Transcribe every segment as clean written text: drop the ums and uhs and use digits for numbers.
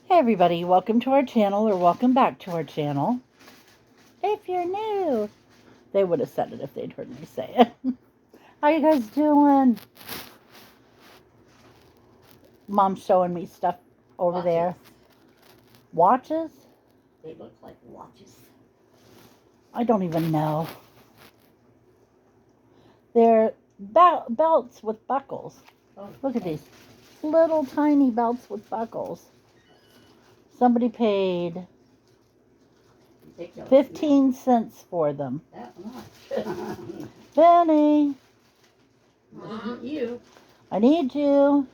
Hey everybody, welcome to our channel or welcome back to our channel. If you're new, they would have said it if they'd heard me say it. How you guys doing? Mom's showing me stuff over there. Watches? They look like watches. I don't even know. They're belts with buckles. Oh, Look at these little tiny belts with buckles. Somebody paid 15 cents for them. That much. Benny, Wasn't you. I need you.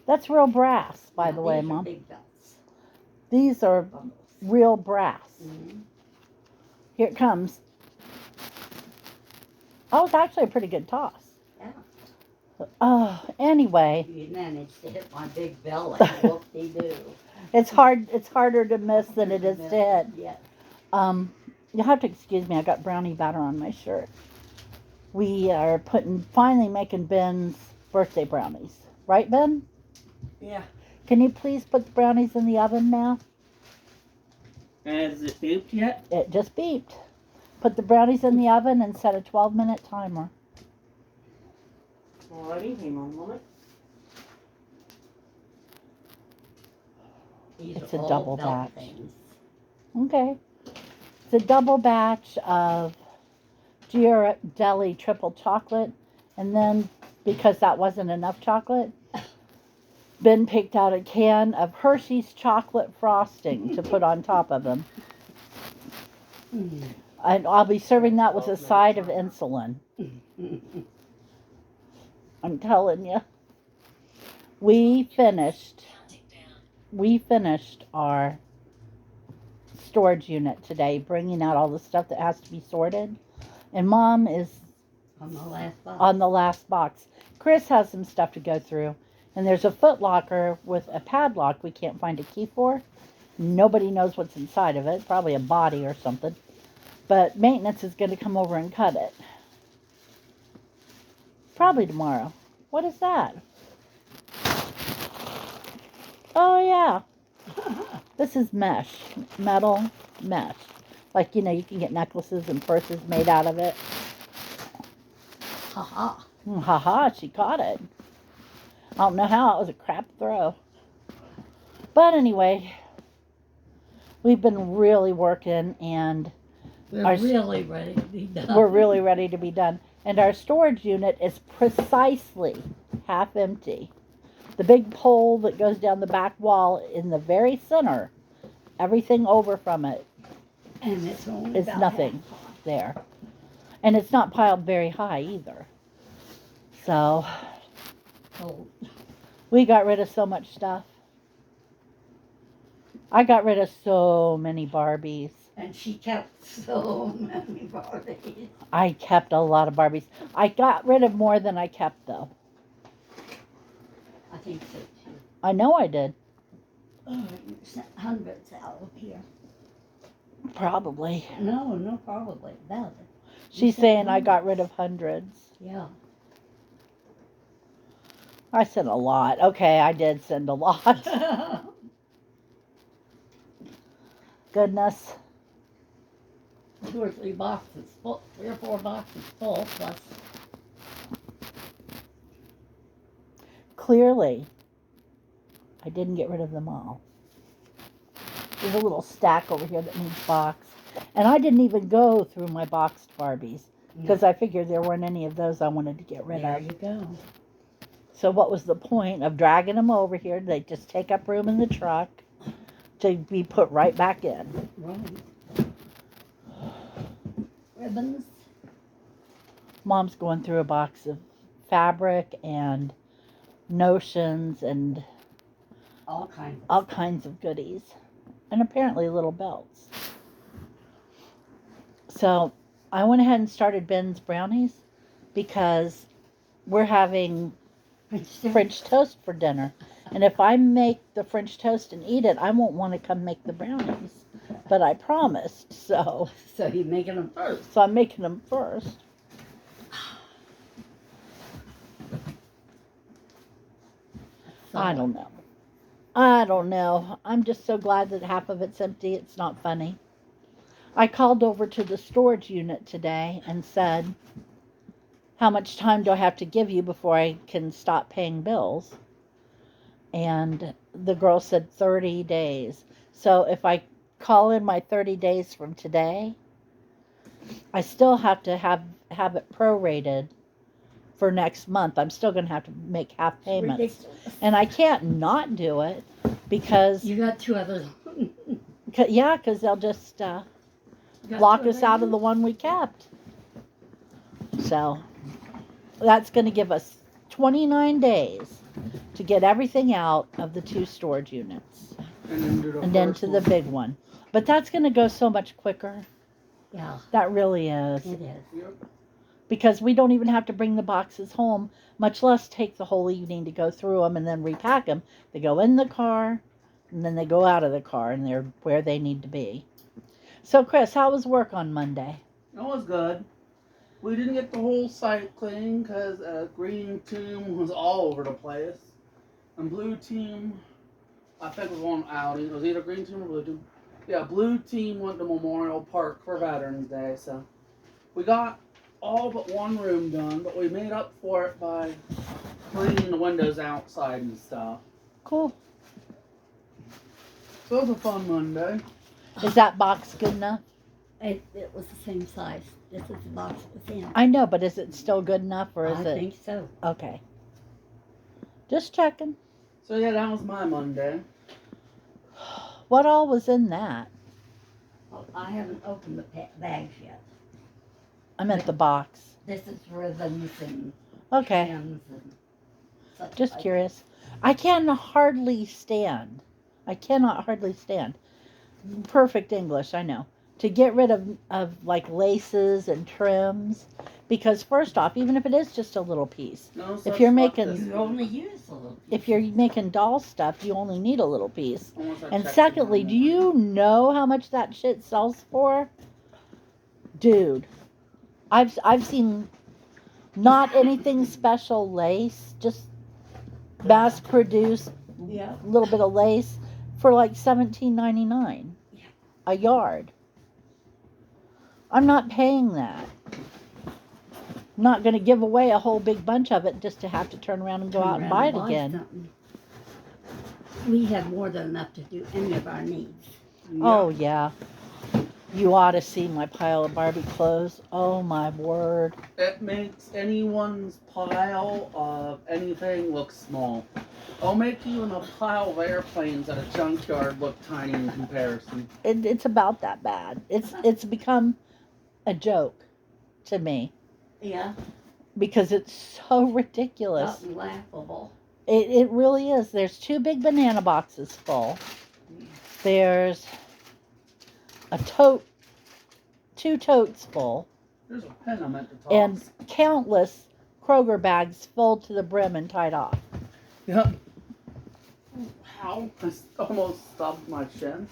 That's real brass, by the way, These are Mom. big belts. These are Buckles. real brass. Mm-hmm. Here it comes. Oh, it's actually a pretty good toss. Yeah. Anyway, You managed to hit my big bell like a whoop-de-doo. it's harder to miss than it is to hit. Yeah. You'll have to excuse me. I got brownie batter on my shirt. We are finally making Ben's birthday brownies. Right, Ben? Yeah. Can you please put the brownies in the oven now? Has it beeped yet? It just beeped. Put the brownies in the oven and set a 12-minute timer. Alrighty, hang on a moment. These It's are a all double belt batch. things. Okay. It's a double batch of Ghirardelli triple chocolate. And then, because that wasn't enough chocolate, Ben picked out a can of Hershey's chocolate frosting to put on top of them. And I'll be serving that with a side of insulin. I'm telling you. We finished our storage unit today, bringing out all the stuff that has to be sorted. And Mom is On the last box. on the last box. Chris has some stuff to go through. And there's a foot locker with a padlock we can't find a key for. Nobody knows what's inside of it. Probably a body or something. But maintenance is going to come over and cut it. Probably tomorrow. What is that? Oh, yeah. This is mesh. Metal mesh. Like, you know, you can get necklaces and purses made out of it. Ha-ha. Haha, she caught it. I don't know how. It was a crap throw. But anyway, we've been really working and We're really ready to be done. we're really ready to be done. And our storage unit is precisely half empty. The big pole that goes down the back wall in the very center, everything over from it And it's only is about nothing half. there. And it's not piled very high either. So Oh, we got rid of so much stuff. I got rid of so many Barbies. and she kept so many Barbies. I kept a lot of Barbies. I got rid of more than I kept, though. I think so too. I know I did. Oh, you sent hundreds out of here. Probably. No, probably. About it. She's saying I got rid of hundreds. Yeah. I sent a lot. Okay, I did send a lot. Goodness. 2 or 3 boxes full, 3 or 4 boxes full, plus Clearly, I didn't get rid of them all. There's a little stack over here that needs boxed. And I didn't even go through my boxed Barbies because I figured there weren't any of those I wanted to get rid there of. you go. So what was the point of dragging them over here? They just take up room in the truck to be put right back in. Right. Ribbons. Mom's going through a box of fabric and notions and All kinds of all kinds of goodies. And apparently little belts. So I went ahead and started Ben's brownies because we're having French toast for dinner. And if I make the French toast and eat it, I won't want to come make the brownies. But I promised, so So you're making them first. I'm making them first. I don't know. I don't know. I'm just so glad that half of it's empty. It's not funny. I called over to the storage unit today and said, how much time do I have to give you before I can stop paying bills? And the girl said 30 days. So if I call in my 30 days from today, I still have to have it prorated for next month. I'm still going to have to make half payments. Ridiculous. And I can't not do it because, You got two others. yeah, because they'll just lock us out of the one we kept. So that's going to give us 29 days to get everything out of the 2 storage units And then do the and then first to the one. big one. But that's going to go so much quicker. Yeah, That really is. it is. Yep. Because we don't even have to bring the boxes home, much less take the whole evening to go through them and then repack them. They go in the car and then they go out of the car and they're where they need to be. So, Chris, how was work on Monday? It was good. We didn't get the whole site clean because green team was all over the place. And blue team, I think was on outing. It was either green team or blue team. Yeah, blue team went to Memorial Park for Veterans Day. So we got all but one room done, but we made up for it by cleaning the windows outside and stuff. Cool. So it was a fun Monday. Is that box good enough? It was the same size. This is the box it was in. I know, but is it still good enough or is I it? think so. Okay. Just checking. So yeah, that was my Monday. What all was in that? Well, I haven't opened the bags yet. I meant the box. This is ribbons and Okay. pins and such Just like. curious. I can hardly stand. I cannot hardly stand. Perfect English, I know. To get rid of like laces and trims. Because first off, even if it is just a little piece, No If such you're luck making- this You week. only use a little. if you're making doll stuff, you only need a little piece. Unless I And check secondly, the do you know how much that shit sells for? Dude, I've seen not anything special lace, just mass produced Yeah. little bit of lace for like $17.99 Yeah. a yard. I'm not paying that. I'm not going to give away a whole big bunch of it just to have to turn around and go out and buy it again. Something. We have more than enough to do any of our needs. Oh yeah. You ought to see my pile of Barbie clothes. Oh my word. It makes anyone's pile of anything look small. I'll make even a pile of airplanes at a junkyard look tiny in comparison. It's about that bad. It's become a joke to me Yeah. because it's so ridiculous. Not laughable. It really is. There's 2 big banana boxes full. There's a tote, 2 totes full, There's a pen I meant to toss. and countless Kroger bags filled to the brim and tied off. Yep. Ow. I almost stubbed my shin.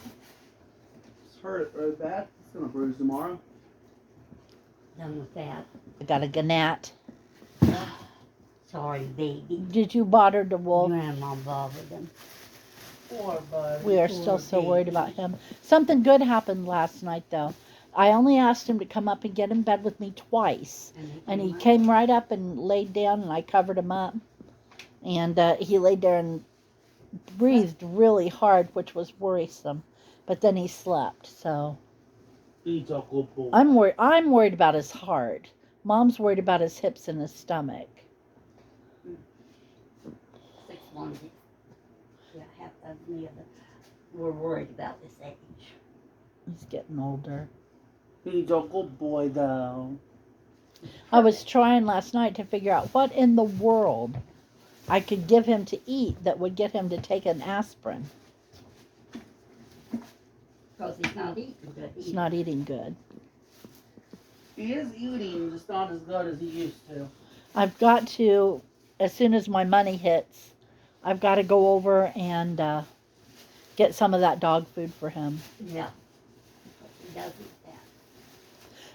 Just hurt it really bad. It's gonna bruise tomorrow. Done with that. I got a Gannett. Sorry, baby. Did you bother the wolf? Grandma bothered them. Poor bud. We are Poor still so worried baby. about him. Something good happened last night, though. I only asked him to come up and get in bed with me twice. And he came right up and laid down, and I covered him up. And he laid there and breathed really hard, which was worrisome. But then he slept, so He's a good boy. I'm worried about his heart. Mom's worried about his hips and his stomach. 6 months. Yeah, half of the other. We're worried about this age. He's getting older. He's a good boy, though. I was trying last night to figure out what in the world I could give him to eat that would get him to take an aspirin. Because he's not eating good. He's not eating good. He is eating, just not as good as he used to. I've got to, as soon as my money hits, I've got to go over and get some of that dog food for him. Yeah. He does eat that.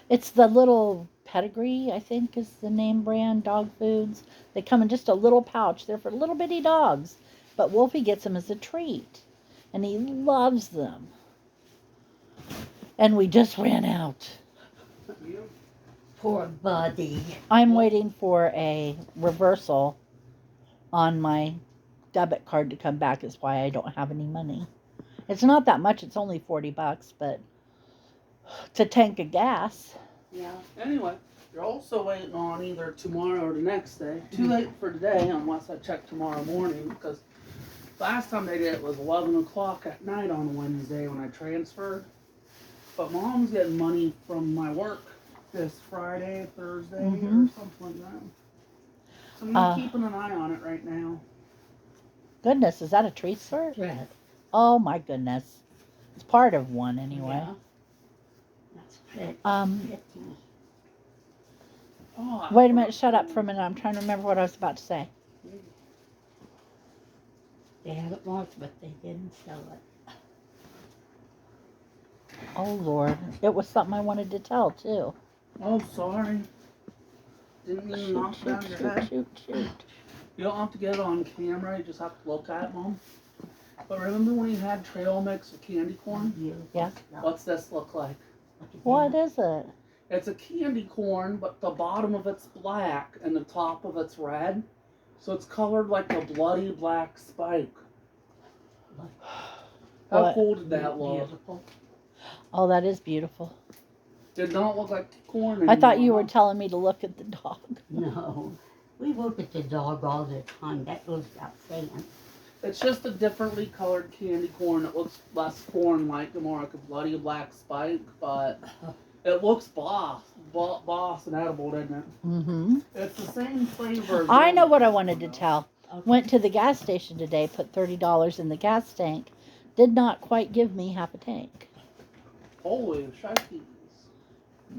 It's the little Pedigree, I think is the name brand, dog foods. They come in just a little pouch. They're for little bitty dogs. but Wolfie gets them as a treat, and he loves them. And we just ran out. You? Poor Buddy. I'm waiting for a reversal on my debit card to come back. Is why I don't have any money. It's not that much. It's only $40, but it's a tank of gas. Yeah. Anyway, you're also waiting on either tomorrow or the next day. Too late for today unless I check tomorrow morning, because last time they did it was 11 o'clock at night on Wednesday when I transferred. But Mom's getting money from my work this Friday, Thursday, or Mhm. something like that. So I'm keeping an eye on it right now. Goodness, is that a tree skirt? Thread. Oh my goodness. It's part of one anyway. Yeah. That's pretty. Um, Oh, I wait a minute, shut up for a minute. I'm trying to remember what I was about to say. They had it marked, but they didn't sell it. Oh Lord, it was something I wanted to tell too. Oh, sorry. Didn't mean to Shoot, knock down shoot, your head. shoot, shoot, shoot. You don't have to get it on camera, you just have to look at it, Mom. But remember when you had trail mix with candy corn? Yeah. What's this look like? What is it? It's a candy corn, but the bottom of it's black and the top of it's red. So it's colored like a bloody black spike. How What? cool did that look? Beautiful. Oh, that is beautiful. Did not look like corn anymore. I thought you were telling me to look at the dog. No. We look at the dog all the time. That goes without saying. It's just a differently colored candy corn. It looks less corn-like, more like a bloody black spike, but it looks boss and edible, doesn't it? Mm-hmm. It's the same flavor. as I know the- what I wanted to tell. Went to the gas station today, put $30 in the gas tank. Did not quite give me half a tank. Holy shnikes.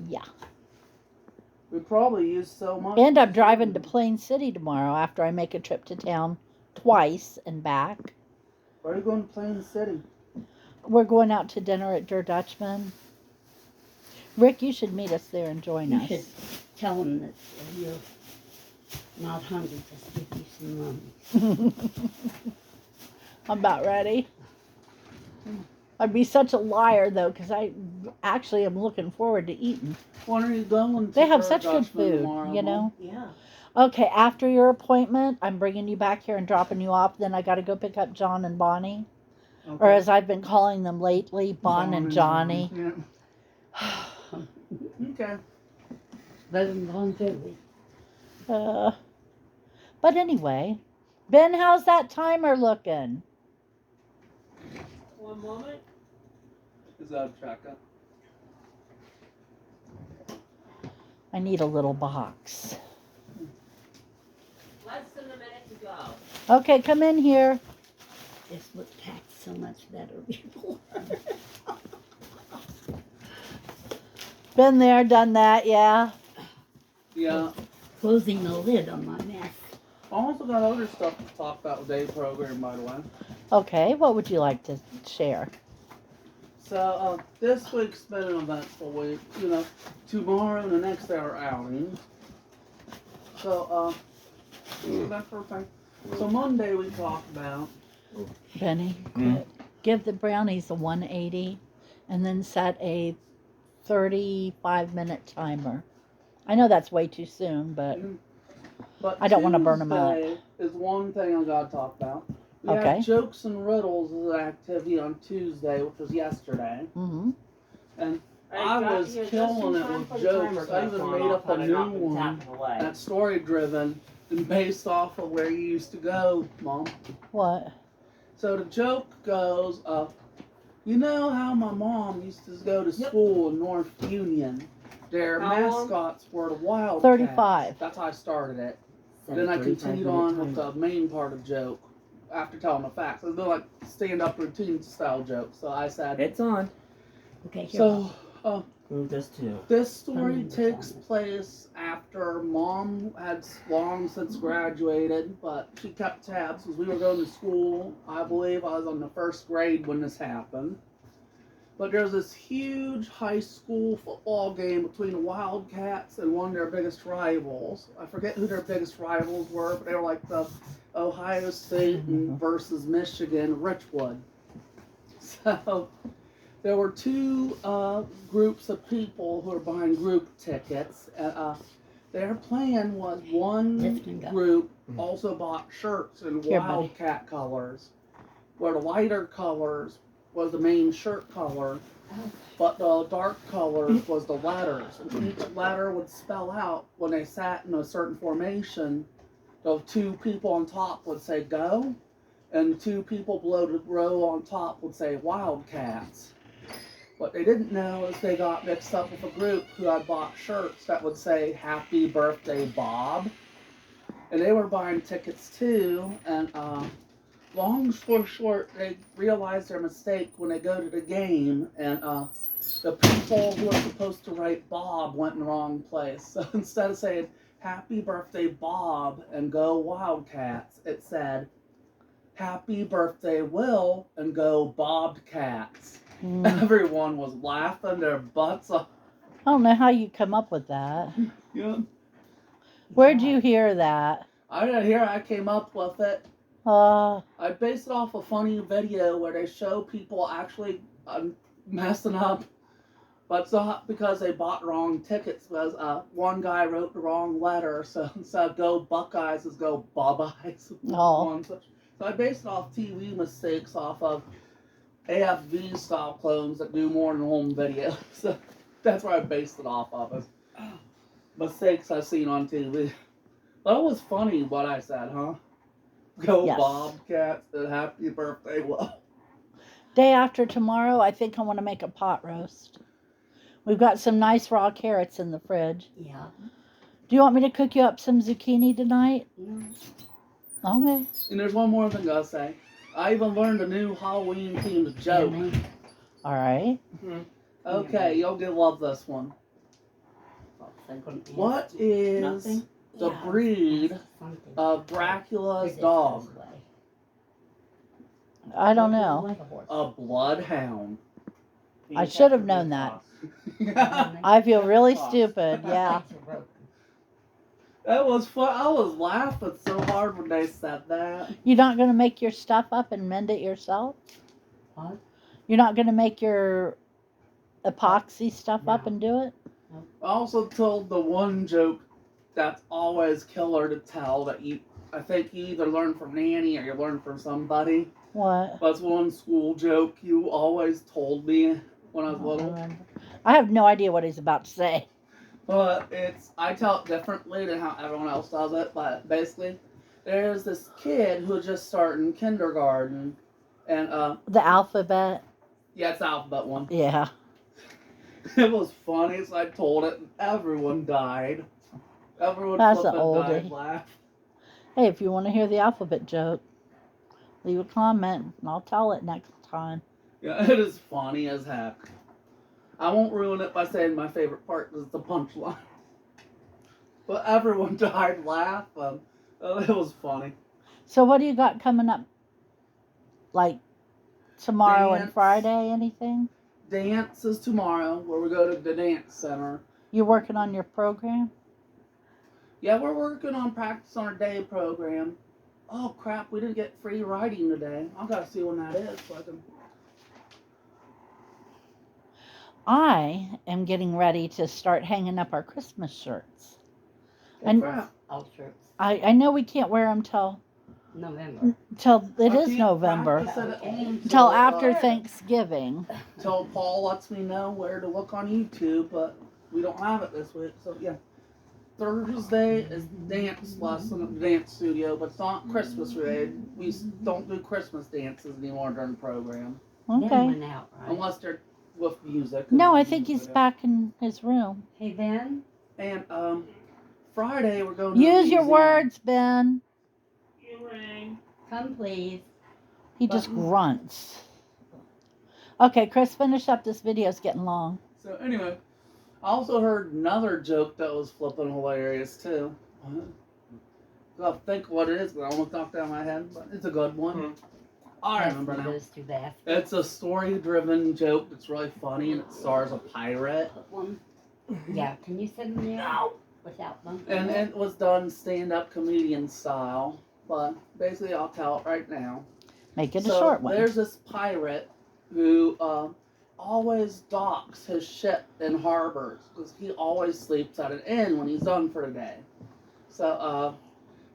Yeah. We probably use so much. And I'm driving to Plain City tomorrow after I make a trip to town twice and back. Where are you going to Plain City? We're going out to dinner at Der Dutchman. Rick, you should meet us there and join You us. should tell them that you're not hungry. Just give you some money. I'm about ready. I'd be such a liar though, because I actually am looking forward to eating. When are you going to They have Der such good Dutchman food, tomorrow, you know. Yeah. Okay, after your appointment, I'm bringing you back here and dropping you off. Then I got to go pick up John and Bonnie, Mom? or Okay. as I've been calling them lately, Bon and Johnny. Yeah. Okay. Let them go on through. But anyway, Ben, how's that timer looking? One moment. Is that a checkup? I need a little box. Less than a minute to go. Okay, come in here. This would pack so much better before. Been there, done that, yeah. Yeah. Closing the lid on my mess. I also got other stuff to talk about with Dave's program, by the way. Okay, what would you like to share? So, this week's been an eventful week. You know, tomorrow and the next day are outings. So, that's first thing. So Monday we talked about. Benny, quit. Give the brownies a 180 and then set a 35-minute timer. I know that's way too soon, but But I don't wanna burn 'em up. Tuesday is one thing I gotta talk about. We Okay. had jokes and riddles as an activity on Tuesday, which was yesterday. mhm. And Hey, I got was here just killing in it time with for the jokes. timer I to even go made off up a had I new not been one tapping away. that's story driven and based off of where you used to go, Mom. What? So the joke goes, you know how my mom used to go to school in North Union? Their How long? mascots were the Wildcats. 35. That's how I started it. Set Then a I 35 continued minute on with timer. the main part of the joke after telling the facts. It's like stand-up routine style jokes. So I said, It's on. Okay, here. so Move this too. this story Turn the takes timer. place after Mom had long since graduated, but she kept tabs because we were going to school. I believe I was on the first grade when this happened. But there's this huge high school football game between the Wildcats and one of their biggest rivals. I forget who their biggest rivals were, but they were like the Ohio State versus Michigan, Richwood. So there were two groups of people who were buying group tickets. Their plan was one group also bought shirts in Here, buddy. Wildcat colors, where the lighter colors was the main shirt color, but the dark colors was the letters. And each letter would spell out when they sat in a certain formation. The two people on top would say go, and two people below the row on top would say Wildcats. What they didn't know is they got mixed up with a group who had bought shirts that would say Happy Birthday Bob. And they were buying tickets too, and long story short, they realized their mistake when they go to the game, and the people who were supposed to write Bob went in the wrong place. So instead of saying Happy Birthday Bob and go Wildcats, it said Happy Birthday Will and go Bobcats. Everyone was laughing their butts off. I don't know how you come up with that. Yeah. Where'd you hear that? I didn't hear. I came up with it. Uh, I based it off a funny video where they show people actually messing up, but it's not because they bought wrong tickets. Because one guy wrote the wrong letter, so instead of go Buckeyes, it's go Bobeyes. Oh. So I based it off TV mistakes off of AFV style clones that do more than home video. So that's where I based it off of. Is mistakes I've seen on TV. But it was funny what I said, huh? Go Yes. Bobcats and Happy Birthday Will. Day after tomorrow, I think I want to make a pot roast. We've got some nice raw carrots in the fridge. Yeah. Do you want me to cook you up some zucchini tonight? No. Okay. And there's one more thing I'll say. I even learned a new Halloween themed joke. All right. Okay, you'll love this one. What is Nothing? the Yeah, breed something. of Dracula's It is dog? this way. I don't know. Like a horse. A bloodhound. I should have known that. I feel really stupid. Yeah. That was fun. I was laughing so hard when they said that. You're not going to make your stuff up and mend it yourself? What? You're not going to make your epoxy stuff up and do it? I also told the one joke that's always killer to tell that I think you either learn from Nanny or you learn from somebody. What? That's one school joke you always told me when I was I don't little. remember. I have no idea what he's about to say. But I tell it differently than how everyone else does it. But basically, there's this kid who's just starting kindergarten, and The alphabet? yeah, it's the alphabet one. Yeah. It was funny, so I told it, and everyone died. Everyone That's a flipping died oldie. laugh. Hey, if you want to hear the alphabet joke, leave a comment and I'll tell it next time. Yeah, it is funny as heck. I won't ruin it by saying my favorite part because it's the punchline. But everyone died laughing. It was funny. So what do you got coming up? Like tomorrow and Dance. Friday, anything? Dance is tomorrow, where we go to the dance center. You working on your program? Yeah, we're working on practice on our day program. Oh crap, we didn't get free writing today. I gotta see when that is so I can. I am getting ready to start hanging up our Christmas shirts. Oh, And- crap. All shirts. I know we can't wear them till November. it I is can't November. practice it Until after uh, Thanksgiving. Till Paul lets me know where to look on YouTube, but we don't have it this week, so yeah. Thursday is dance lesson at the dance studio, but it's not Christmas related. We don't do Christmas dances anymore during the program. Ben Okay. went out, right? Unless they're with music. No, I think he's back in his room. Hey, Ben? And Friday we're going to the Use your museum. words, Ben. Come, please. He just grunts. Okay, Chris, finish up. This video's getting long. So anyway, I also heard another joke that was flipping hilarious too. I'll think what it is, but I almost knocked out my head, but it's a good one. I remember now. Those two baskets. It's a story-driven joke that's really funny, and it stars a pirate. Put one. Yeah, can you send them there? No. Without them? And it was done stand-up comedian style. But basically, I'll tell it right now. Make it a So short one. there's this pirate who always docks his ship in harbors because he always sleeps at an inn when he's done for the day. So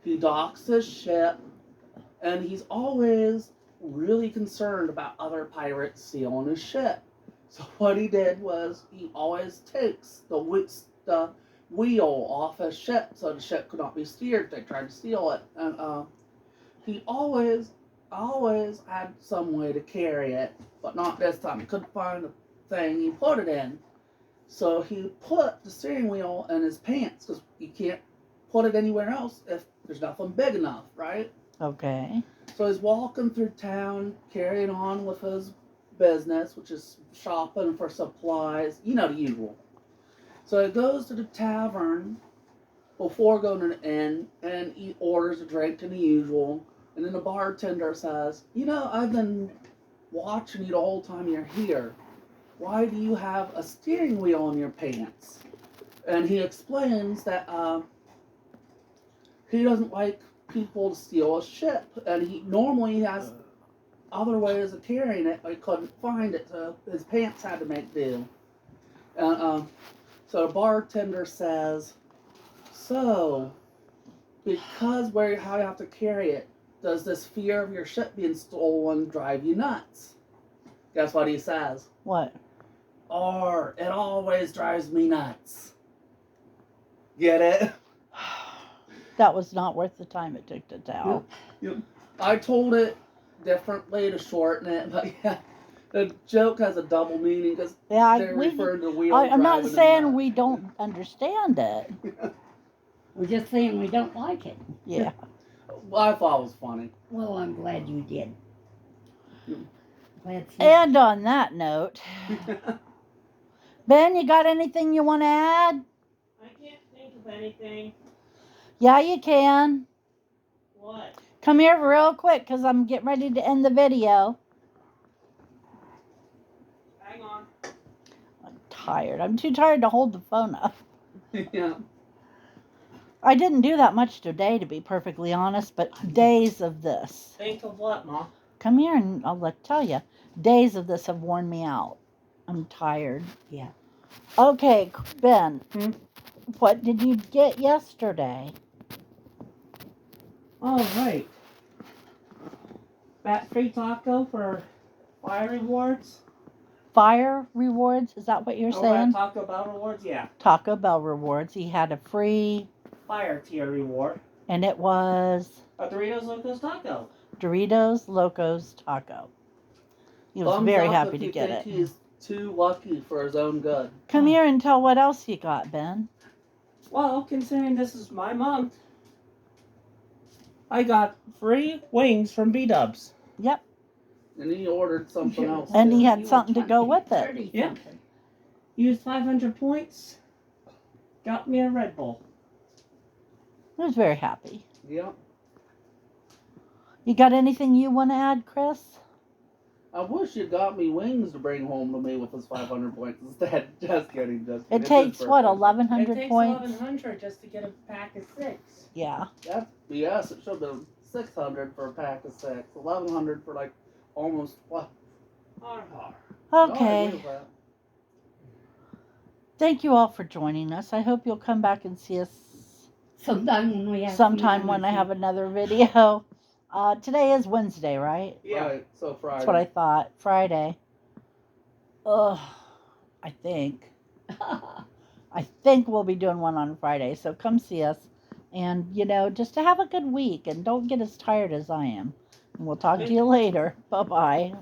he docks his ship, and he's always really concerned about other pirates stealing his ship. So what he did was he always takes the wheel off his ship so the ship could not be steered. They tried to steal it, and he always had some way to carry it, but not this time. He couldn't find the thing he put it in. So he put the steering wheel in his pants because you can't put it anywhere else if there's nothing big enough, right? Okay. So he's walking through town, carrying on with his business, which is shopping for supplies, you know, the usual. So he goes to the tavern before going to the inn, and he orders a drink to the usual. And then the bartender says, you know, I've been watching you the whole time you're here. Why do you have a steering wheel in your pants? And he explains that he doesn't like people to steal his ship. And he normally has other ways of carrying it, but he couldn't find it, so his pants had to make do. And so the bartender says, so, because how you have to carry it, does this fear of your ship being stolen drive you nuts? Guess what he says? What? Or, it always drives me nuts. Get it? That was not worth the time it took to tell. Yep. I told it differently to shorten it, but yeah, the joke has a double meaning because Yeah, they're referring to wheel I'm not driving saying and we don't understand it. We're just saying we don't like it. Yeah. Well, I thought it was funny. Well, I'm glad you did. Yep. Glad you And on that note, Ben, you got anything you want to add? I can't think of anything. Yeah, you can. What? Come here real quick because I'm getting ready to end the video. Hang on. I'm tired. I'm too tired to hold the phone up. Yeah. I didn't do that much today, to be perfectly honest, but days of this. Think of what, Mom? Come here and I'll tell you. Days of this have worn me out. I'm tired. Yeah. Okay, Ben. What did you get yesterday? All right. Bat free taco for fire rewards. Fire rewards? Is that what you're saying? Taco Bell rewards, yeah. Taco Bell rewards. He had a free, Fire tier reward. and it was A Doritos Locos Taco. Doritos Locos Taco. He was Thumbs very up happy if to you get think it. He's too lucky for his own good. Come here and tell what else you got, Ben. Well, considering this is my month, I got free wings from B-Dubs. Yep. And he ordered something else. And too. he had You were something to go with it. 30 Yeah. something. Used 500 points. Got me a Red Bull. He was very happy. Yep. You got anything you want to add, Chris? I wish you got me wings to bring home to me with his 500 points instead. Just kidding. Just kidding. It takes, what, It 1,100 takes points? 1,100 just to get a pack of 6. Yeah. That's BS. It should have been 600 for a pack of 6. 1,100 for like almost what? Har har. No, I Okay. agree with that. Thank you all for joining us. I hope you'll come back and see us Sometime when we have sometime when I have another video. Today is Wednesday, right? Yeah. Right. So Friday. That's what I thought. Friday. Ugh. I think we'll be doing one on Friday. So come see us. And, just to have a good week. And don't get as tired as I am. And we'll talk to you later. Bye-bye.